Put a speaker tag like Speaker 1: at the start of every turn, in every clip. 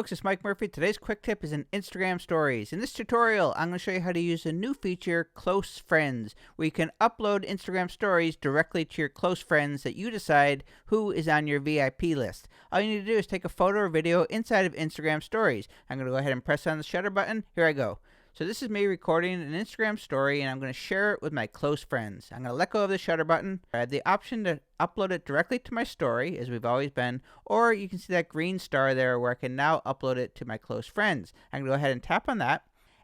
Speaker 1: folks, it's Mike Murphy. Today's quick tip is in Instagram Stories. In this tutorial, I'm going to show you how to use a new feature, Close Friends, where you can upload Instagram Stories directly to your close friends that you decide who is on your VIP list. All you need to do is take a photo or video inside of Instagram Stories. I'm going to go ahead and press on the shutter button. Here I go. So this is me recording an Instagram story, and I'm going to share it with my close friends. I'm going to let go of the shutter button. I have the option to upload it directly to my story, as we've always been, or you can see that green star there where I can now upload it to my close friends. I'm going to go ahead and tap on that.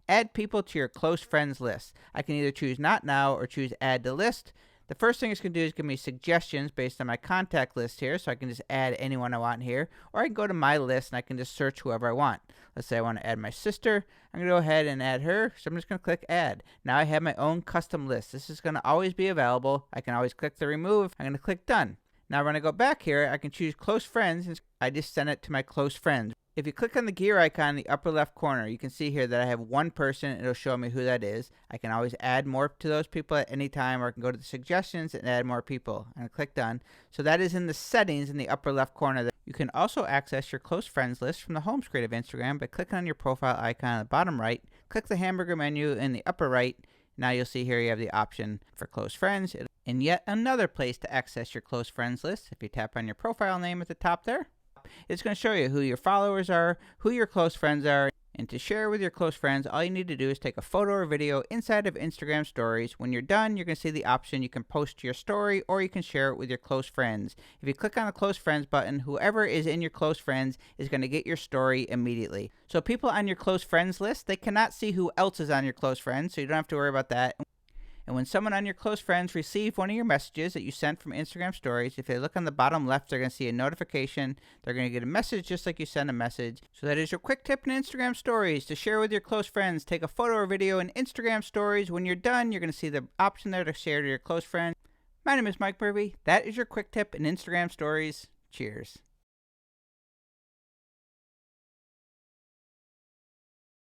Speaker 1: Add people to your close friends list. I can either choose Not Now or choose Add to List. The first thing it's going to do is give me suggestions based on my contact list here, so I can just add anyone I want here, or I can go to my list and I can just search whoever I want. Let's say I want to add my sister. I'm going to go ahead and add her, so I'm just going to click Add. Now I have my own custom list. This is going to always be available. I can always click the Remove. I'm going to click Done. Now when I go back here, I can choose Close Friends, and I just send it to my close friends. If you click on the gear icon in the upper left corner, you can see here that I have one person. It'll show me who that is. I can always add more to those people at any time, or I can go to the suggestions and add more people. And click Done. So that is in the settings in the upper left corner. You can also access your close friends list from the home screen of Instagram by clicking on your profile icon on the bottom right. Click the hamburger menu in the upper right. Now you'll see here you have the option for close friends. And yet another place to access your close friends list, if you tap on your profile name at the top there, it's going to show you who your followers are, who your close friends are, and to share with your close friends, all you need to do is take a photo or video inside of Instagram Stories. When you're done, you're going to see the option you can post to your story, or you can share it with your close friends. If you click on the Close Friends button, whoever is in your close friends is going to get your story immediately. So people on your close friends list, they cannot see who else is on your close friends, so you don't have to worry about that. And when someone on your close friends receive one of your messages that you sent from Instagram Stories, if they look on the bottom left, they're going to see a notification. They're going to get a message just like you send a message. So that is your quick tip in Instagram Stories to share with your close friends. Take a photo or video in Instagram Stories. When you're done, you're going to see the option there to share to your close friends. My name is Mike Murphy. That is your quick tip in Instagram Stories. Cheers.